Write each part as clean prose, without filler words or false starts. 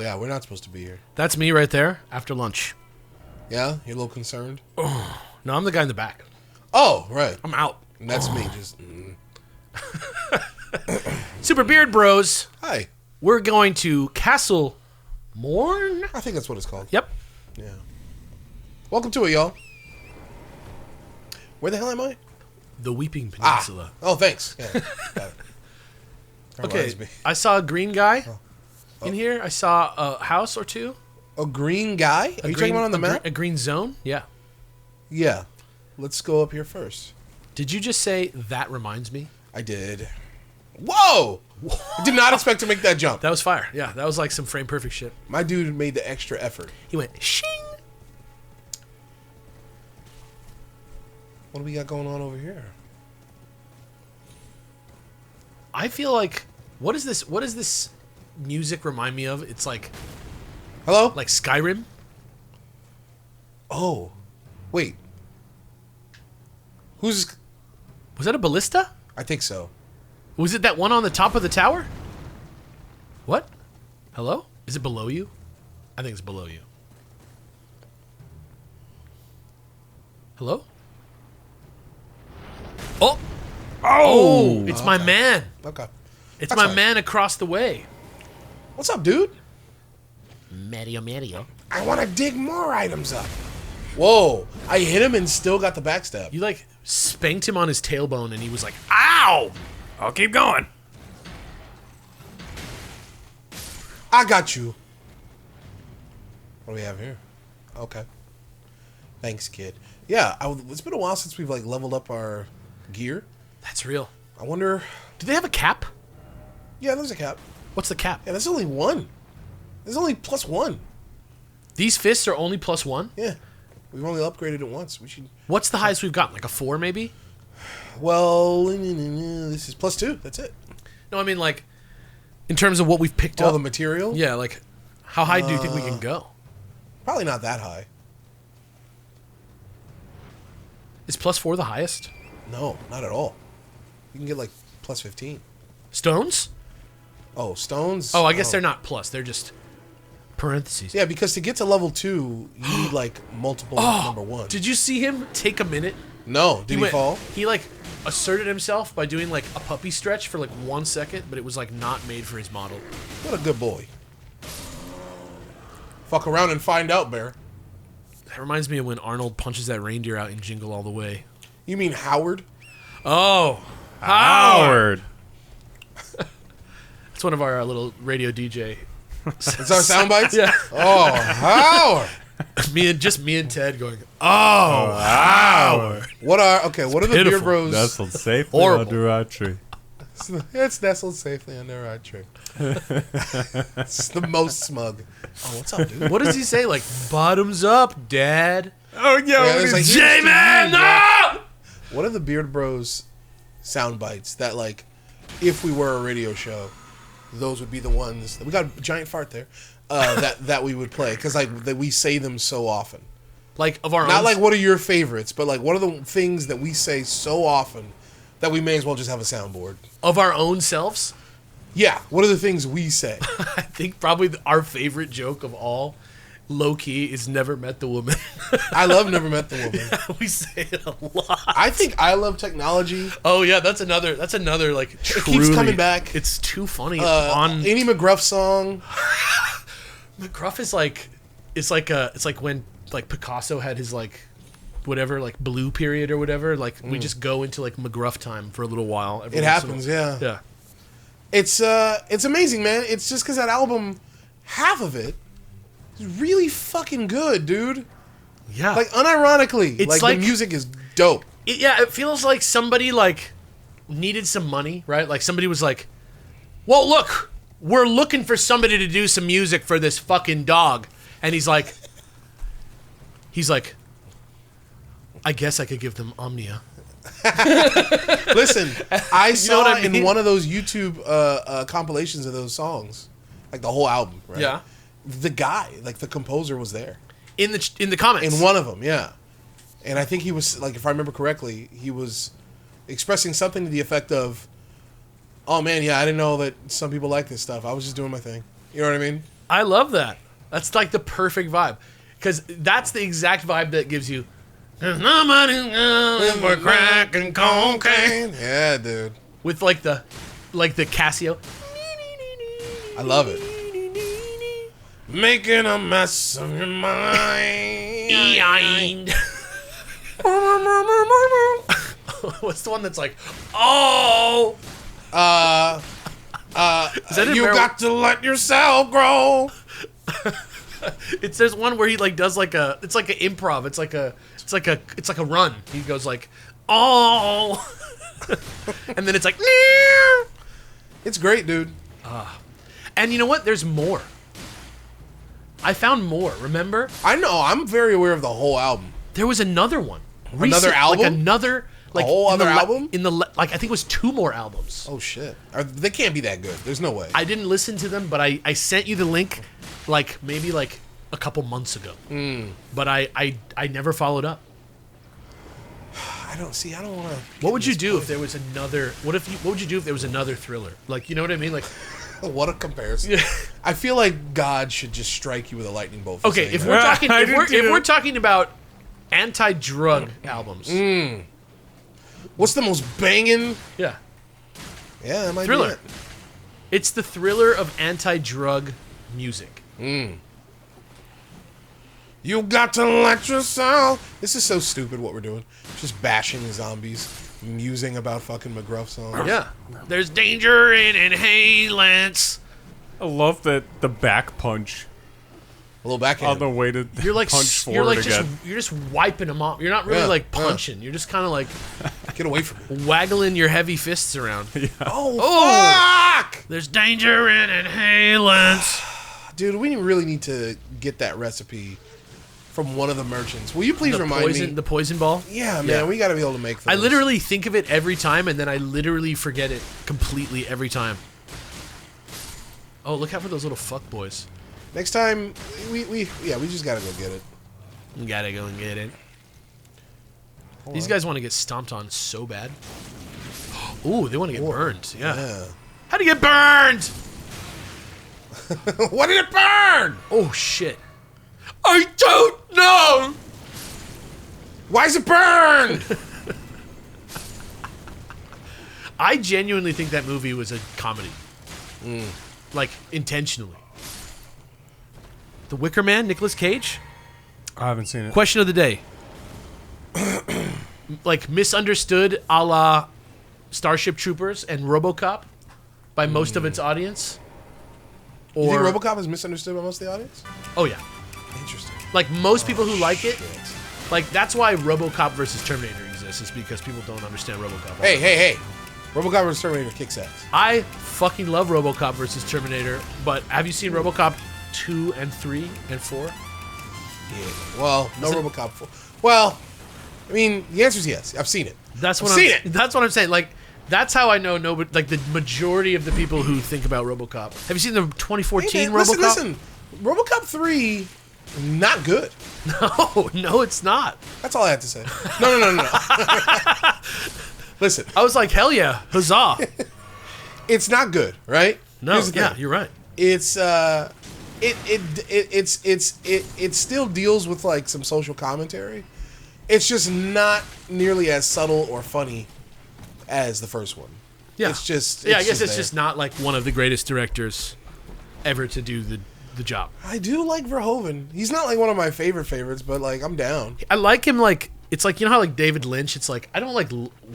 Yeah, we're not supposed to be here. That's me right there after lunch. Yeah? You're a little concerned? Oh, no, I'm the guy in the back. Oh, right. I'm out. And that's me. Just Super Beard Bros. Hi. We're going to Castle Morn? I think that's what it's called. Yep. Yeah. Welcome to it, y'all. Where the hell am I? The Weeping Peninsula. Oh, thanks. Yeah. Got it. Okay, I saw a green guy in here. I saw a house or two. A green guy? Are you talking about on the map? A green zone? Yeah. Yeah. Let's go up here first. Did you just say, that reminds me? I did. Whoa! I did not expect to make that jump. That was fire. Yeah, that was like some frame perfect shit. My dude made the extra effort. He went, shing! What do we got going on over here? I feel like, what does this music remind me of? It's like... Hello? Like Skyrim? Oh. Wait. Was that a ballista? I think so. Was it that one on the top of the tower? What? Hello? Is it below you? I think it's below you. Hello? Oh! Oh! It's my man. Okay. It's my man across the way. What's up, dude? Mario. I want to dig more items up. Whoa. I hit him and still got the backstab. You, like, spanked him on his tailbone and he was like, ow! I'll keep going. I got you. What do we have here? Okay. Thanks, kid. Yeah, it's been a while since we've, like, leveled up our gear. That's real. I wonder... Do they have a cap? Yeah, there's a cap. What's the cap? Yeah, there's only one. There's only +1. These fists are only +1? Yeah. We've only upgraded it once. We should... What's the highest we've gotten? Like a 4, maybe? Well, this is +2. That's it. No, I mean, like, in terms of what we've picked up. All the material? Yeah, like, how high do you think we can go? Probably not that high. Is +4 the highest? No, not at all. You can get, like, +15. Stones? Oh, stones? Oh, I guess they're not plus. They're just parentheses. Yeah, because to get to level 2, you need, like, multiple number 1. Did you see him take a minute? No. Did he fall? He, like, asserted himself by doing, like, a puppy stretch for, like, 1 second, but it was, like, not made for his model. What a good boy. Fuck around and find out, Bear. That reminds me of when Arnold punches that reindeer out in Jingle All the Way. You mean Howard? Oh. Howard. That's one of our little radio DJ. Is our sound bites? Yeah. Oh, Howard. me and Ted going, oh, Howard. What are the Beer Bros? Nestled safely under our tree. It's nestled safely under our tree. It's the most smug. Oh, what's up, dude? What does he say? Like, bottoms up, Dad. Oh, it's like, J-Man, no! What are the Beard Bros sound bites that, like, if we were a radio show, those would be the ones... We got a giant fart there. That we would play. Because, like, that we say them so often. Like, of our own... Not like, what are your favorites, but, like, what are the things that we say so often that we may as well just have a soundboard? Of our own selves? Yeah. What are the things we say? I think probably our favorite joke of all, low-key, is never met the woman. I love Never Met the Woman. Yeah, we say it a lot. I think I Love Technology. Oh, yeah, that's another, like, It keeps coming back. It's too funny. Any McGruff song. McGruff is like, it's like when, like, Picasso had his, like, whatever, like, blue period or whatever. Like, we just go into, like, McGruff time for a little while. It happens, yeah. Yeah. It's amazing, man. It's just because that album, half of it, is really fucking good, dude. Yeah. Like, unironically, It's like the music is dope. It feels like somebody, like, needed some money, right? Like, somebody was like, well, look, we're looking for somebody to do some music for this fucking dog. And he's like, I guess I could give them Omnia. Listen, I saw what I mean? in one of those YouTube compilations of those songs, like the whole album, right? Yeah. The guy, like the composer, was there In the comments. in one of them, yeah. And I think he was, like, if I remember correctly, he was expressing something to the effect of, "Oh man, yeah, I didn't know that some people like this stuff. I was just doing my thing." You know what I mean? I love that. That's like the perfect vibe. Because that's the exact vibe that gives you. There's nobody for cracking cocaine. Yeah, dude. With like the Casio. I love it. Making a mess of your mind. What's the one that's like, oh? You got to let yourself grow. There's one where he like does like it's like an improv. It's like a run. He goes like, oh, and then it's like, near. It's great, dude. And you know what? There's more. I found more. Remember? I know. I'm very aware of the whole album. There was another one. Another album? Like a whole other album? I think it was 2 more albums. Oh shit! They can't be that good. There's no way. I didn't listen to them, but I sent you the link, like maybe like a couple months ago. But I never followed up. I don't want to. What would you do if there was another? What would you do if there was another Thriller? Like, you know what I mean? Like, what a comparison! Yeah. I feel like God should just strike you with a lightning bolt. Okay, if we're talking, if we're talking about anti-drug albums, what's the most banging? Yeah, that might Thriller. be it. It's the Thriller of anti-drug music. You got to let yourself. This is so stupid what we're doing. Just bashing zombies, musing about fucking McGruff songs. Yeah. There's danger in inhalants. I love that the back punch A little backhand. on the way to You're like punch you're forward like again. you're just wiping them off. You're not really like punching. You're just kind of like Get away from me. waggling your heavy fists around. Oh, fuck! There's danger in inhalants. Dude, we really need to get that recipe from one of the merchants. Will you please remind me? The poison ball. Yeah, man, we got to be able to make those. I literally think of it every time, and then I literally forget it completely every time. Oh, look out for those little fuck boys. Next time, we just got to go get it. You gotta go and get it. Hold These on. guys want to get stomped on so bad. Ooh, they want to get burned. Yeah. How to get burned? What did it burn? Oh shit. I don't know. Why is it burned? I genuinely think that movie was a comedy. Like, intentionally. The Wickerman, Nicolas Cage? I haven't seen it. Question of the day. Like, misunderstood a la Starship Troopers and Robocop by most of its audience? You think RoboCop is misunderstood by most of the audience? Oh, yeah. Interesting. Like, most people who like it, Shit. like, that's why Robocop versus Terminator exists, is because people don't understand Robocop. Hey. RoboCop vs. Terminator kicks ass. I fucking love Robocop versus Terminator, but have you seen Robocop 2 and 3 and 4? Yeah. Well, no RoboCop 4. Well, I mean, the answer is yes. I've seen it. That's what I've seen it. That's what I'm saying. Like, that's how I know nobody. Like, the majority of the people who think about RoboCop. Have you seen the 2014 Hey, man, RoboCop? listen. RoboCop 3, not good. No, it's not. That's all I have to say. No. Listen, I was like, hell yeah, huzzah! it's not good, right? No, Here's the yeah, thing. you're right. It's it still deals with like some social commentary. It's just not nearly as subtle or funny as the first one. Yeah, It's just I guess it's there. just not like one of the greatest directors ever to do the job. I do like Verhoeven. He's not like one of my favorites, but like I'm down. I like him. Like, it's like, you know how like David Lynch. It's like I don't like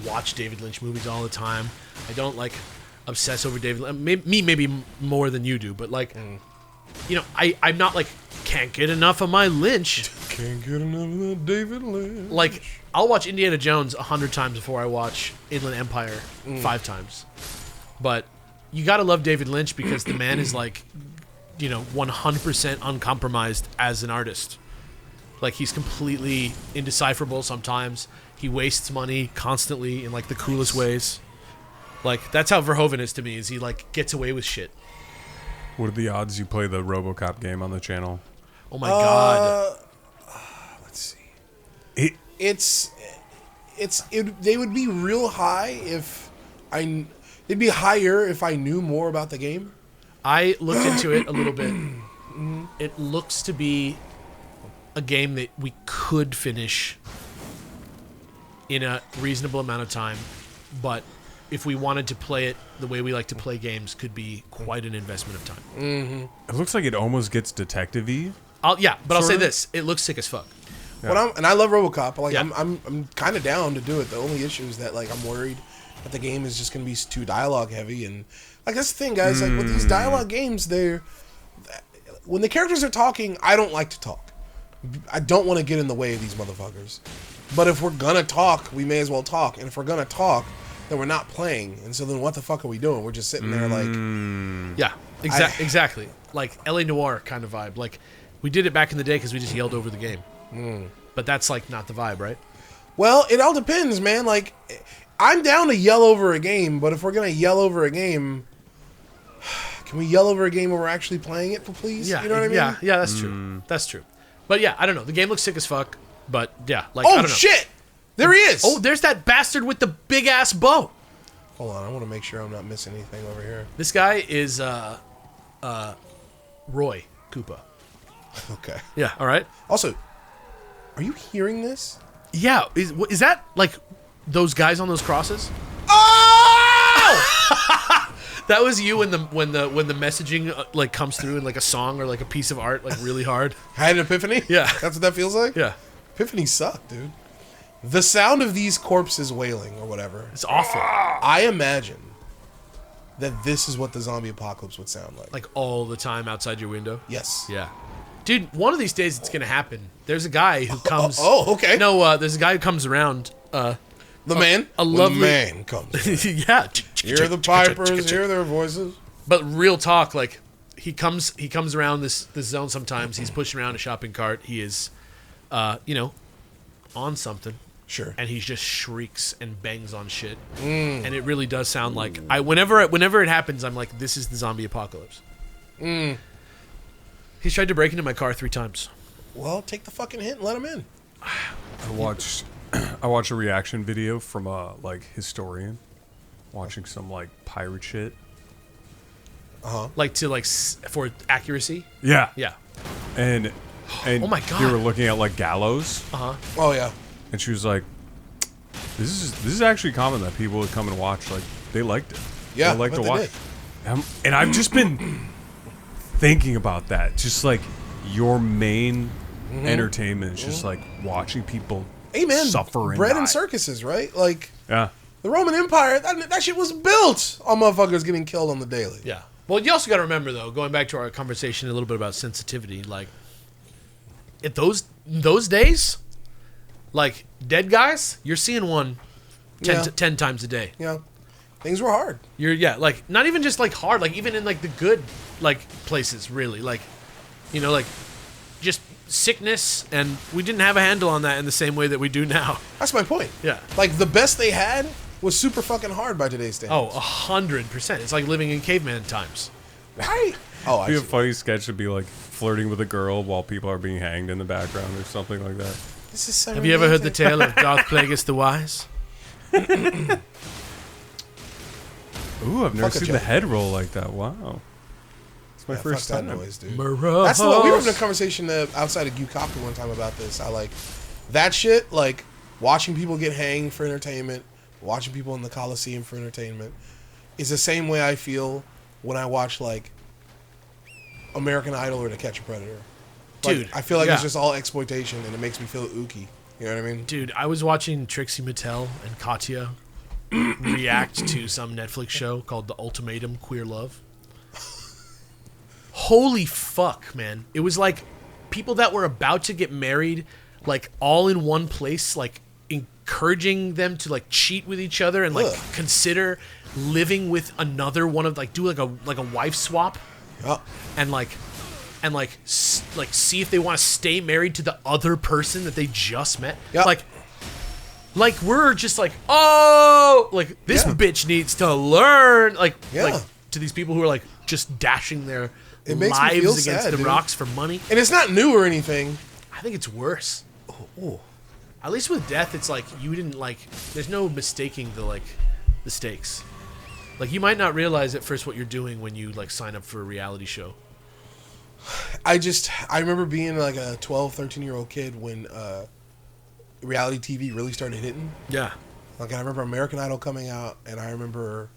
watch David Lynch movies all the time. I don't like obsess over David. Maybe more than you do, but like, you know, I'm not like can't get enough of my Lynch. Can't get enough of that David Lynch. Like, I'll watch Indiana Jones 100 times before I watch Inland Empire 5 times. But you gotta love David Lynch because the man is like, you know, 100% uncompromised as an artist. Like, he's completely indecipherable sometimes. He wastes money constantly in like the coolest ways. Like, that's how Verhoeven is to me, is he like gets away with shit. What are the odds you play the RoboCop game on the channel? Oh my god. Let's see. They would be real high if it'd be higher if I knew more about the game. I looked into it a little bit. It looks to be a game that we could finish in a reasonable amount of time, but if we wanted to play it the way we like to play games, could be quite an investment of time. It looks like it almost gets detective-y. I'll say this: it looks sick as fuck. Yeah. And I love RoboCop. Like Yeah. I'm kind of down to do it. The only issue is that like I'm worried that the game is just going to be too dialogue heavy, and like that's the thing, guys. Like with these dialogue games, when the characters are talking, I don't like to talk. I don't want to get in the way of these motherfuckers. But if we're gonna talk, we may as well talk. And if we're gonna talk, then we're not playing. And so then what the fuck are we doing? We're just sitting there like... Yeah, exactly. Like L.A. Noire kind of vibe. Like, we did it back in the day because we just yelled over the game. But that's, like, not the vibe, right? Well, it all depends, man. Like, I'm down to yell over a game, but if we're gonna yell over a game... Can we yell over a game when we're actually playing it, please? Yeah, you know what I mean? Yeah, that's true. That's true. But yeah, I don't know. The game looks sick as fuck. But yeah, like, Oh, I don't know. shit! There he is! Oh, there's that bastard with the big ass bow. Hold on, I want to make sure I'm not missing anything over here. This guy is Roy Koopa. Okay. Yeah, all right. Also, are you hearing this? Yeah, is that like those guys on those crosses? Oh! That was you when the messaging like comes through in like a song or like a piece of art like really hard. I had an epiphany? Yeah. That's what that feels like? Yeah. Epiphanies suck, dude. The sound of these corpses wailing or whatever. It's awful. I imagine that this is what the zombie apocalypse would sound like. Like all the time outside your window. Yes. Yeah. Dude, one of these days it's gonna happen. There's a guy who comes. Oh, okay. No, there's a guy who comes around. The man? A lovely The man comes. Yeah. Hear the pipers, hear their voices. But real talk, like he comes around this zone sometimes. He's pushing around a shopping cart. He is, on something. Sure. And he just shrieks and bangs on shit. And it really does sound like whenever it happens, I'm like, this is the zombie apocalypse. He's tried to break into my car 3 times. Well, take the fucking hint and let him in. I watched a reaction video from a like historian watching some like pirate shit. Like for accuracy. Yeah. Yeah. And Oh my God. they were looking at like gallows, Oh, yeah. and she was like, "This is actually common that people would come and watch. Like they liked it. Yeah, they liked but to they watch." And I've just been thinking about that. Just like your main entertainment is just like watching people Hey, man. suffer and bread die. and circuses, right? Like, Yeah. the Roman Empire, that shit was built on motherfuckers getting killed on the daily. Yeah. Well, you also got to remember though, going back to our conversation a little bit about sensitivity, like at those days, like dead guys, you're seeing one 10 times a day. Yeah. Things were hard. Like not even just like hard, like even in like the good like places, really, like like just sickness, and we didn't have a handle on that in the same way that we do now. That's my point. Yeah. Like, the best they had was super fucking hard by today's standards. Oh, 100%. It's like living in caveman times. Right. Oh, I Be a see. funny sketch to be like flirting with a girl while people are being hanged in the background or something like that. This is so Have you ever heard the romantic. tale of Darth Plagueis the Wise? Ooh, I've never Fuck a seen the joke. head roll like that. Wow. It's my Yeah, first fuck that time. noise, dude. Morose. That's the one. We were having a conversation outside of QOTD one time about this. I like that shit. Like watching people get hanged for entertainment, watching people in the Coliseum for entertainment, is the same way I feel when I watch like American Idol or To Catch a Predator. Like, Dude, I feel like yeah. it's just all exploitation, and it makes me feel ooky. You know what I mean? Dude, I was watching Trixie Mattel and Katya react to some Netflix show called The Ultimatum Queer Love. Holy fuck, man. It was like people that were about to get married, like all in one place, like encouraging them to like cheat with each other and like Ugh. consider living with another one of like do like a wife swap Yeah. and see if they want to stay married to the other person that they just met. Yep. Like we're just like, oh, like this Yeah. bitch needs to learn. Like Yeah. to these people who are like just dashing their It makes me lives feel against sad, the dude. rocks for money. And it's not new or anything. I think it's worse. Oh. At least with death, it's like you didn't like. There's no mistaking the stakes. Like you might not realize at first what you're doing when you like sign up for a reality show. I remember being like a 12, 13-year-old kid when reality TV really started hitting. Yeah. Like, I remember American Idol coming out, and I remember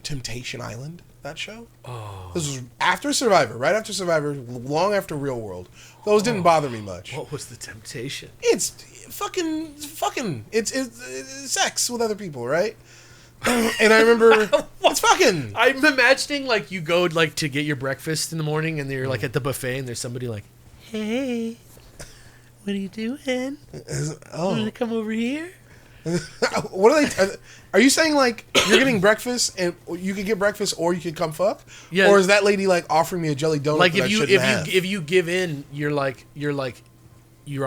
Temptation Island, that show. Oh. This was after Survivor, right after Survivor, long after Real World. Those didn't bother me much. What was the temptation? It's fucking. It's sex with other people, right? And I remember it's fucking. I'm imagining like you go like to get your breakfast in the morning, and you're like at the buffet, and there's somebody like, "Hey, what are you doing? Want to come over here?" What are they? Are you saying like you're getting breakfast and you could get breakfast or you could come fuck? Yeah. Or is that lady like offering me a jelly donut? Like that if you give in, you're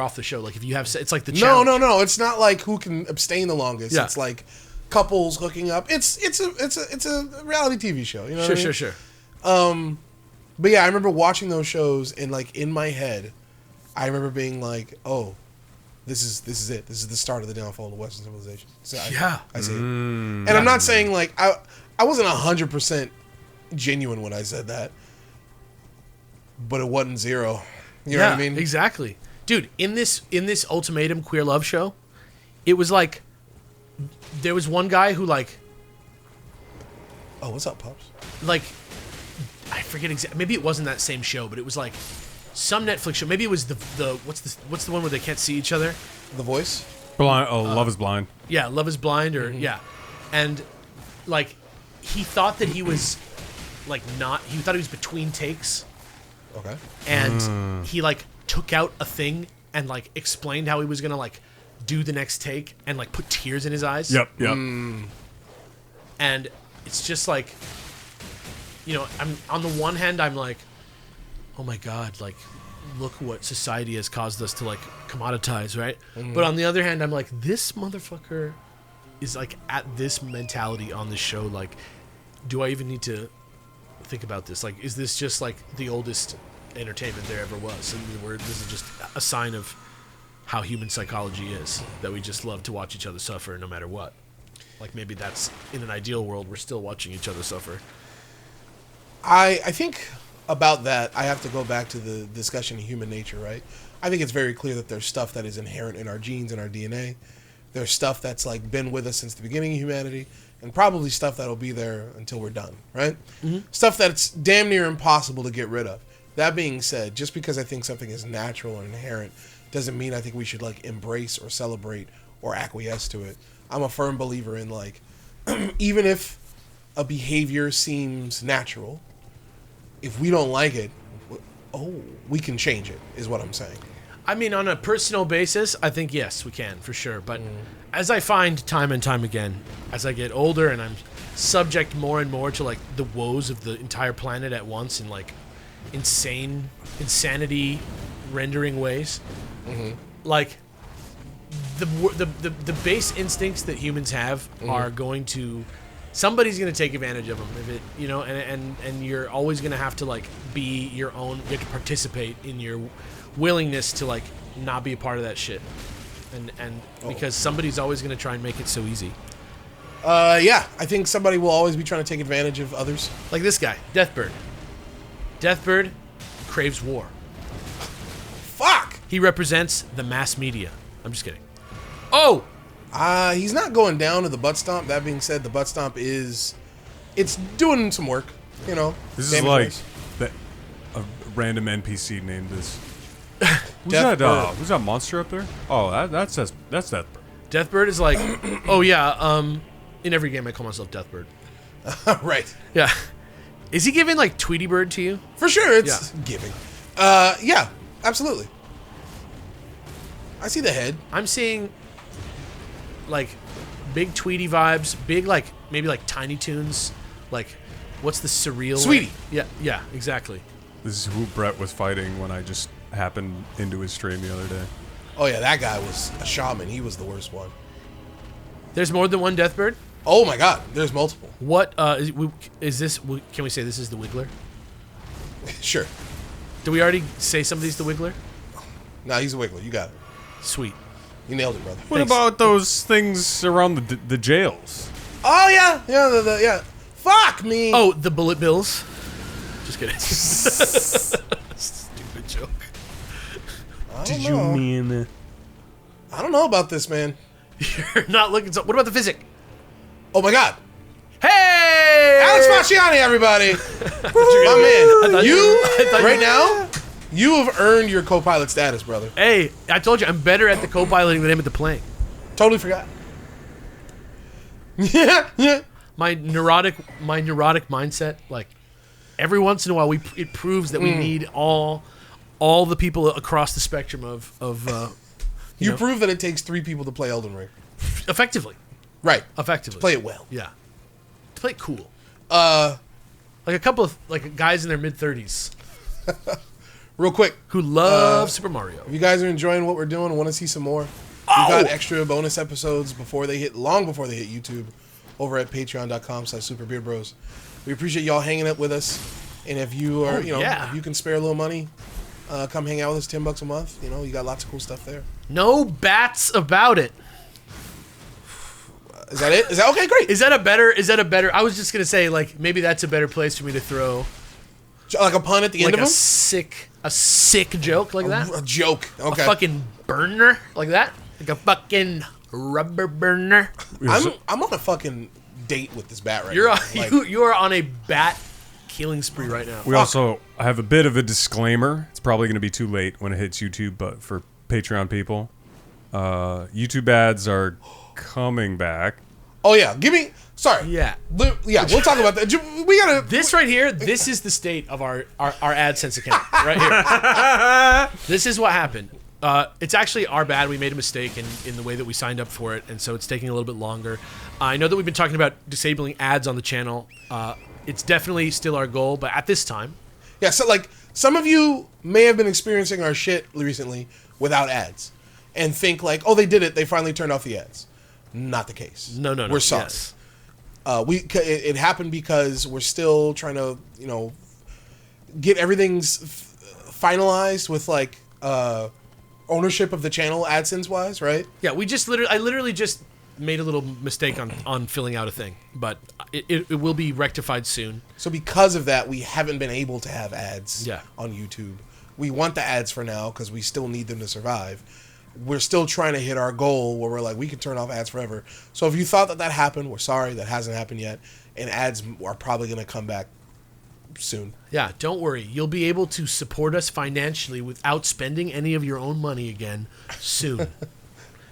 off the show. Like if you have, it's like the challenge. No. It's not like who can abstain the longest. Yeah. It's like couples hooking up. It's a reality TV show. You know? Sure. But yeah, I remember watching those shows and like in my head, I remember being like, oh. This is it. This is the start of the downfall of Western civilization. So I see it. And I'm not saying like I wasn't 100% genuine when I said that, but it wasn't zero. You know what I mean? Exactly, dude. In this ultimatum queer love show, it was like there was one guy who like, oh, what's up, pups? Like, I forget exactly. Maybe it wasn't that same show, but it was like. Some Netflix show. Maybe it was the what's the one where they can't see each other? The Voice? Blind. Oh, Love is Blind. Yeah, Love is Blind, or yeah, and like he thought that he was like not. He thought he was between takes. Okay. And he like took out a thing and like explained how he was gonna like do the next take and like put tears in his eyes. Yep. And it's just like, you know, I'm on the one hand I'm like, oh my God, like, look what society has caused us to, like, commoditize, right? But on the other hand, I'm like, this motherfucker is, like, at this mentality on the show. Like, do I even need to think about this? Like, is this just, like, the oldest entertainment there ever was? And this is just a sign of how human psychology is, that we just love to watch each other suffer no matter what. Like, maybe that's, in an ideal world, we're still watching each other suffer. I think... about that, I have to go back to the discussion of human nature, right? I think it's very clear that there's stuff that is inherent in our genes and our DNA. There's stuff that's like been with us since the beginning of humanity, and probably stuff that'll be there until we're done, right? Stuff that's damn near impossible to get rid of. That being said, just because I think something is natural or inherent doesn't mean I think we should like embrace or celebrate or acquiesce to it. I'm a firm believer in like, even if a behavior seems natural, if we don't like it, we can change it, is what I'm saying. I mean, on a personal basis, I think, yes, we can, for sure. But as I find time and time again, as I get older and I'm subject more and more to, like, the woes of the entire planet at once in, like, insanity rendering ways, like, the base instincts that humans have are going to... Somebody's going to take advantage of them, if it, you know, and you're always going to have to, like, be your own, you have to participate in your willingness to, like, not be a part of that shit. And because somebody's always going to try and make it so easy. Yeah, I think somebody will always be trying to take advantage of others. Like this guy, Deathbird. Deathbird craves war. Fuck! He represents the mass media. I'm just kidding. Oh! He's not going down to the butt stomp. That being said, the butt stomp it's doing some work, you know. This is like a random NPC named this. Who's that monster up there? Oh, that's Deathbird. Deathbird is like, oh yeah, in every game I call myself Deathbird. Right. Yeah. Is he giving like Tweety Bird to you? For sure, it's giving. Yeah, absolutely. I see the head. I'm seeing like big Tweety vibes, big like maybe like Tiny Toons, like what's the surreal? Sweetie. Yeah, exactly. This is who Brett was fighting when I just happened into his stream the other day. Oh yeah, that guy was a shaman. He was the worst one. There's more than one Deathbird? Oh my god, there's multiple. What is this? Can we say this is the Wiggler? Sure. Did we already say somebody's the Wiggler? Nah, he's a Wiggler. You got it. Sweet. You nailed it, brother. What about those things around the jails? Oh yeah, yeah. Fuck me. Oh, the bullet bills. Just kidding. Stupid joke. Did you mean? I don't know about this, man. You're not looking so... What about the physic? Oh my God. Hey! Alex Faciane, everybody. My man. Right now, you have earned your co-pilot status, brother. Hey, I told you, I'm better at the co-piloting than I am at the playing. Totally forgot. Yeah. My neurotic mindset, like, every once in a while, it proves that we need all the people across the spectrum of you prove that it takes 3 people to play Elden Ring. Effectively. Right. Effectively. Play it well. Yeah. To play it cool. Like a couple of guys in their mid-30s. Real quick. Who love Super Mario. If you guys are enjoying what we're doing and want to see some more, we've got extra bonus episodes long before they hit YouTube over at patreon.com/superbeardbros. We appreciate y'all hanging up with us. And if you are, if you can spare a little money, come hang out with us, $10 a month. You got lots of cool stuff there. No bats about it. Is that it? Is that okay? Great. Is that a better? I was just gonna say, like, maybe that's a better place for me to throw like a pun at the end of them. A sick joke like that. A joke. Okay. A fucking burner like that. Like a fucking rubber burner. I'm on a fucking date with this bat right now. You are on a bat killing spree right now. We also have a bit of a disclaimer. It's probably going to be too late when it hits YouTube, but for Patreon YouTube ads are coming back. Oh yeah, sorry. Yeah, we'll talk about that. We gotta. This right here. This is the state of our AdSense account right here. This is what happened. It's actually our bad. We made a mistake in the way that we signed up for it, and so it's taking a little bit longer. I know that we've been talking about disabling ads on the channel. It's definitely still our goal, but at this time. Yeah, so like some of you may have been experiencing our shit recently without ads and think like, oh, they did it. They finally turned off the ads. Not the case. No. We're sorry. Yes. It happened because we're still trying to, get everything's finalized with like ownership of the channel AdSense wise, right? Yeah, I literally just made a little mistake on filling out a thing, but it will be rectified soon. So because of that, we haven't been able to have ads Yeah. on YouTube. We want the ads for now because we still need them to survive. We're still trying to hit our goal where we're like, we can turn off ads forever. So if you thought that happened, we're sorry. That hasn't happened yet. And ads are probably going to come back soon. Yeah, don't worry. You'll be able to support us financially without spending any of your own money again soon.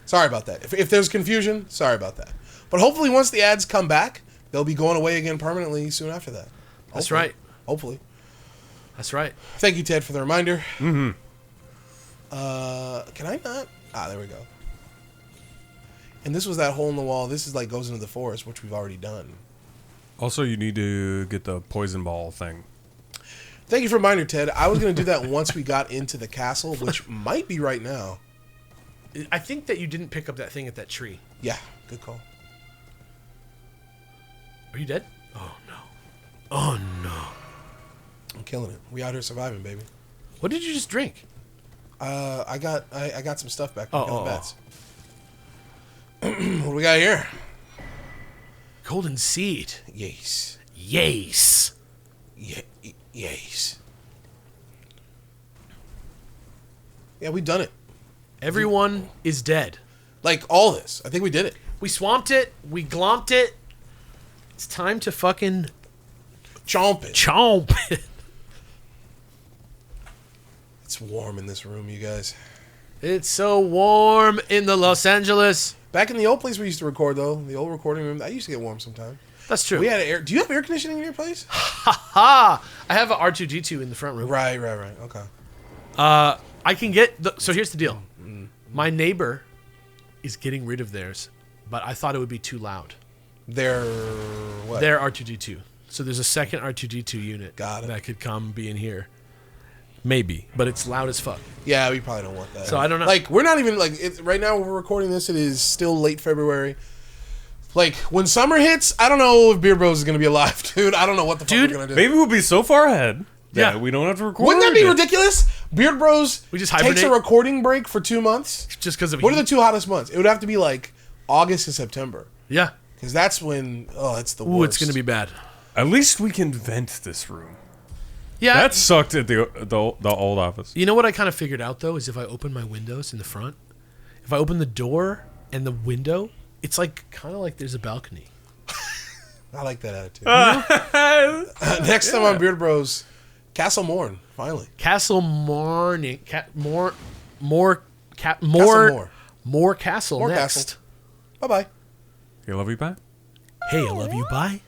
Sorry about that. If there's confusion, sorry about that. But hopefully once the ads come back, they'll be going away again permanently soon after that. That's right. Hopefully. That's right. Thank you, Ted, for the reminder. Mm-hmm. Can I not? There we go. And this was that hole in the wall. This is like goes into the forest, which we've already done. Also, you need to get the poison ball thing. Thank you for the reminder, Ted. I was going to do that once we got into the castle, which might be right now. I think that you didn't pick up that thing at that tree. Yeah, good call. Are you dead? Oh, no. Oh, no. I'm killing it. We out here surviving, baby. What did you just drink? I got some stuff back. Bats. What do we got here? Golden seed. Yes. Yes. Yes. Yeah, we done it. Everyone is dead. Like all this. I think we did it. We swamped it. We glomped it. It's time to fucking chomp it. Chomp it. It's warm in this room, you guys. It's so warm in the Los Angeles. Back in the old place we used to record, though, the old recording room, that used to get warm sometimes. That's true. We had air. Do you have air conditioning in your place? Ha ha! I have an R2D2 in the front room. Right. Okay. I can get. So here's the deal. My neighbor is getting rid of theirs, but I thought it would be too loud. Their what? Their R2D2. So there's a second R2D2 unit that could come be in here. Maybe, but it's loud as fuck. Yeah, we probably don't want that. So I don't know. Like, we're not even, like, right now we're recording this, it is still late February. Like, when summer hits, I don't know if Beard Bros is going to be alive, dude. I don't know what the fuck we're going to do. Maybe we'll be so far ahead that we don't have to record. Wouldn't that be ridiculous? Beard Bros we just takes a recording break for 2 months. Just because of What are the 2 hottest months? It would have to be, like, August and September. Yeah. Because that's when, it's the worst. It's going to be bad. At least we can vent this room. Yeah, That sucked at the old office. you know what I kind of figured out though is if I open my windows in the front, if I open the door and the window, it's like kind of like there's a balcony. I like that attitude. Next time on Beard Bros, Castle Morn. Finally, Castle Morning, more Castle More. more castle More next. castle. Bye bye. You love you, bye. Hey, I love you. Bye.